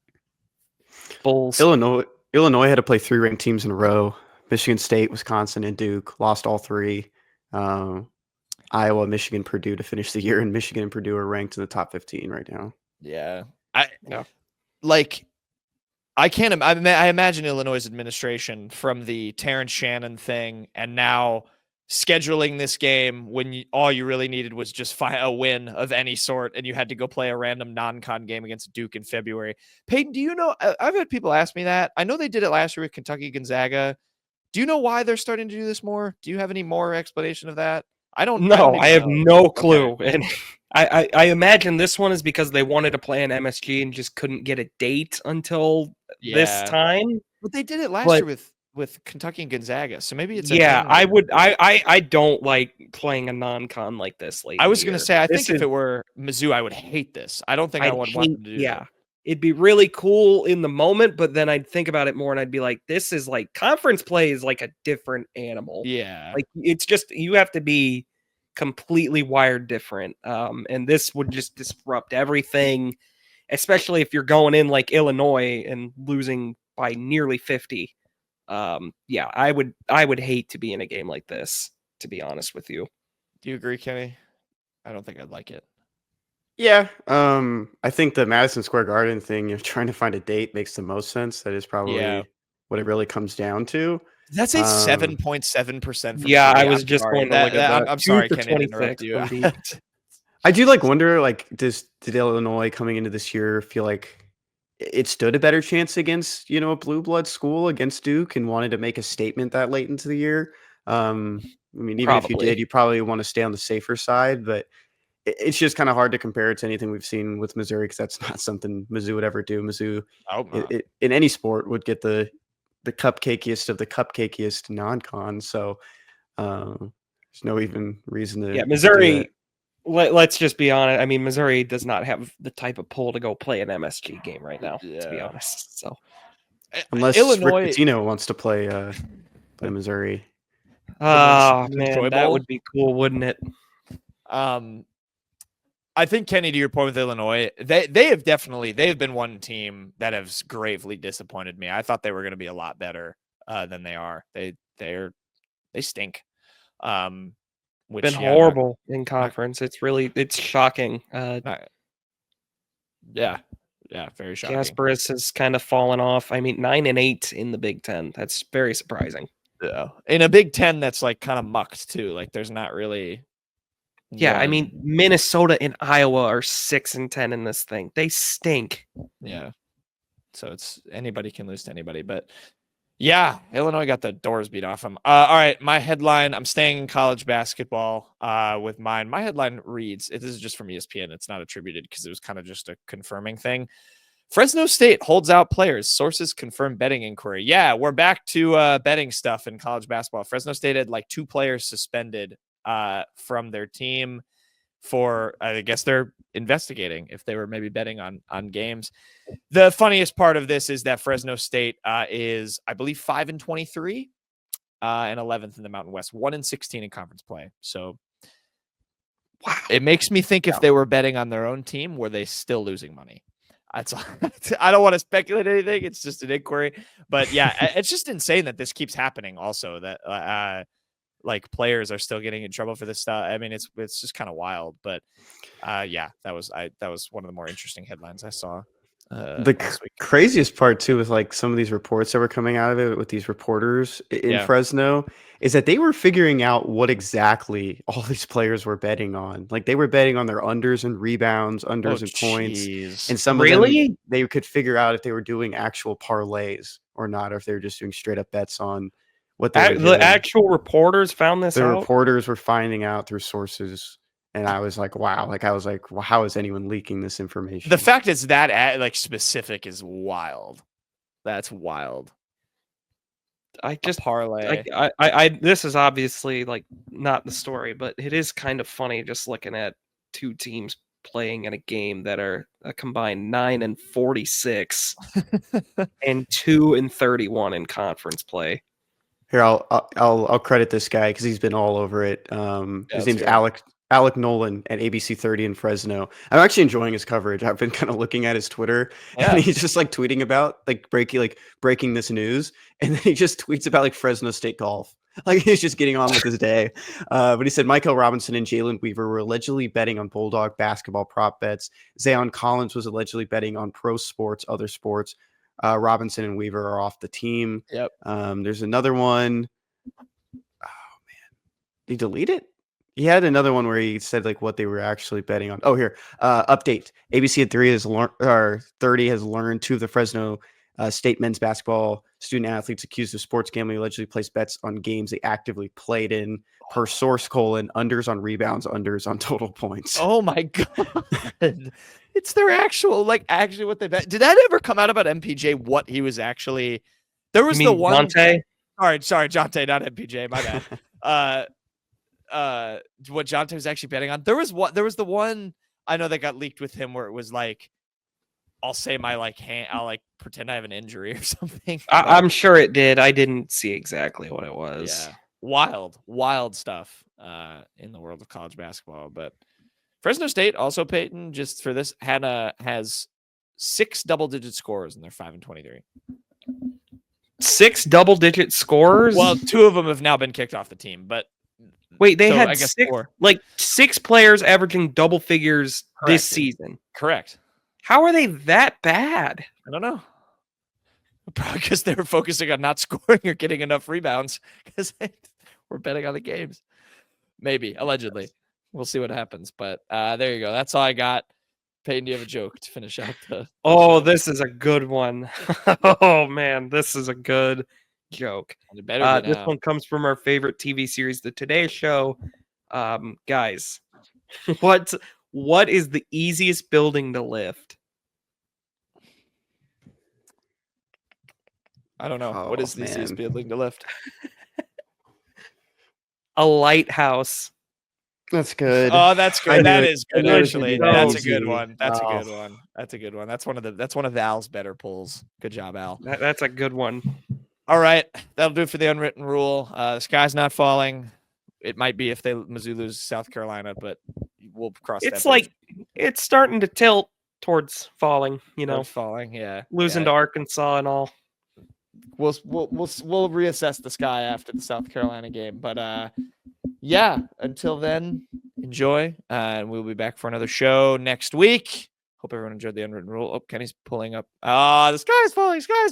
Bulls. Illinois had to play 3 ranked teams in a row. Michigan State, Wisconsin, and Duke lost all 3. Iowa, Michigan, Purdue to finish the year, and Michigan and Purdue are ranked in the top 15 right now. Yeah. I imagine Illinois' administration from the Terrence Shannon thing and now scheduling this game when all you really needed was just find a win of any sort, and you had to go play a random non-con game against Duke in February. Peyton, do you know? I've had people ask me that. I know they did it last year with Kentucky Gonzaga. Do you know why they're starting to do this more? Do you have any more explanation of that? I don't. No, I have know. no clue. Okay. And I imagine this one is because they wanted to play an MSG and just couldn't get a date until this time. But they did it last year with Kentucky and Gonzaga, so maybe it's I don't like playing a non-con like this late. I was going to say, I think if it were Mizzou, I would hate this. I don't think I would want to do that. It'd be really cool in the moment, but then I'd think about it more and I'd be like, this is like conference play is like a different animal. Yeah. Like it's just, you have to be completely wired different. And this would just disrupt everything, especially if you're going in like Illinois and losing by nearly 50. I would hate to be in a game like this, to be honest with you. Do you agree, Kenny? I don't think I'd like it. Yeah. I think the Madison Square Garden thing, you're trying to find a date, makes the most sense. That is probably what it really comes down to. That's a 7.7%. Yeah, I was just going to look at that. I'm sorry, Kenny, to interrupt you. I do wonder, like, did Illinois coming into this year feel like it stood a better chance against, a blue blood school against Duke and wanted to make a statement that late into the year? I mean, even if you did, you probably want to stay on the safer side, but it's just kind of hard to compare it to anything we've seen with Missouri, because that's not something Mizzou would ever do. Mizzou, in any sport, would get the cupcakiest of the cupcakiest non-con. So there's no even reason to. Yeah, Missouri. Let's just be honest. I mean, Missouri does not have the type of pull to go play an MSG game right now, to be honest. So unless Illinois Rick Pitino wants to play Missouri. Oh man, that would be cool, wouldn't it? I think, Kenny, to your point with Illinois, they have been one team that has gravely disappointed me. I thought they were going to be a lot better than they are. They stink. Which, been horrible in conference. It's shocking. Yeah, very shocking. Kasparis has kind of fallen off. I mean, 9-8 in the Big Ten. That's very surprising. Yeah, in a Big Ten that's like kind of mucked too. Like there's not really. Yeah, I mean, Minnesota and Iowa are 6-10 in this thing. They stink. Yeah. So it's anybody can lose to anybody. But yeah, Illinois got the doors beat off them. All right, my headline, I'm staying in college basketball with mine. My headline reads, this is just from ESPN. It's not attributed because it was kind of just a confirming thing. Fresno State holds out players. Sources confirm betting inquiry. Yeah, we're back to betting stuff in college basketball. Fresno State had like 2 players suspended from their team for, I guess they're investigating if they were maybe betting on games. The funniest part of this is that Fresno State is, I believe, 5-23 and 11th in the Mountain West, 1-16 in conference play. So wow, it makes me think if they were betting on their own team, were they still losing money? I don't want to speculate anything. It's just an inquiry, but yeah, it's just insane that this keeps happening. Also, that like players are still getting in trouble for this stuff. I mean, it's just kind of wild, but yeah, that was one of the more interesting headlines I saw. The craziest part too with like some of these reports that were coming out of it with these reporters in Fresno is that they were figuring out what exactly all these players were betting on. Like they were betting on their unders and rebounds, unders and points, and some of them they could figure out if they were doing actual parlays or not, or if they were just doing straight up bets on what they were doing. The actual reporters found this out? The reporters were finding out through sources. And I was like, wow. Like, I was like, well, how is anyone leaking this information? The fact it's that like specific is wild. That's wild. I just parlay. This is obviously like not the story, but it is kind of funny just looking at 2 teams playing in a game that are a combined 9-46 and 2-31 in conference play. Here, I'll credit this guy because he's been all over it. His name's Alec Nolan at ABC 30 in Fresno. I'm actually enjoying his coverage. I've been kind of looking at his Twitter, and he's just like tweeting about like breaking this news, and then he just tweets about like Fresno State golf. Like he's just getting on with his day. But he said Michael Robinson and Jalen Weaver were allegedly betting on Bulldog basketball prop bets. Zayon Collins was allegedly betting on pro sports, other sports. Robinson and Weaver are off the team. Yep. There's another one. Did he delete it? He had another one where he said like what they were actually betting on. Oh, here. Update. ABC at 30 has learned 2 of the Fresno State men's basketball student athletes accused of sports gambling allegedly placed bets on games they actively played in. Per source: unders on rebounds, unders on total points. Oh my god. It's their actual what they bet. Did that ever come out about MPJ what he was actually? There was the one Jonte? Sorry, Jonte, not MPJ, my bad. What Jonte was actually betting on. There was the one I know that got leaked with him where it was like, I'll say my hand, I'll pretend I have an injury or something. I'm sure it did. I didn't see exactly what it was. Yeah. Wild stuff in the world of college basketball. But Fresno State, also Payton, just for this, has 6 double-digit scores and they're 5-23. 6 double-digit scores? Well, 2 of them have now been kicked off the team, but wait, they had I guess 6, 4. 6 players averaging double figures this season. Correct. How are they that bad? I don't know. Probably because they were focusing on not scoring or getting enough rebounds because we're betting on the games. Maybe, allegedly. We'll see what happens. But there you go. That's all I got. Payton, do you have a joke to finish out the show? This is a good one. Oh, man, this is a good joke. This one comes from our favorite TV series, The Today Show. Guys, what is the easiest building to lift? I don't know. What is the easiest building to lift? A lighthouse. That's good. Oh, that's good. That is good, actually. That's a good easy. one. That's a good one. That's a good one. That's one of Al's better pulls. Good job, Al. That's a good one. All right. That'll do it for the unwritten rule. The sky's not falling. It might be if Mizzou loses South Carolina, but we'll cross that bridge. It's starting to tilt towards falling, Towards falling, yeah. Losing to Arkansas and all. We'll reassess the sky after the South Carolina game. But yeah, until then, enjoy. And we'll be back for another show next week. Hope everyone enjoyed the unwritten rule. Oh, Kenny's pulling up. The sky's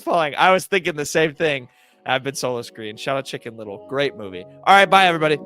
falling. I was thinking the same thing. I've been Solo Screen. Shout out Chicken Little. Great movie. All right, bye, everybody.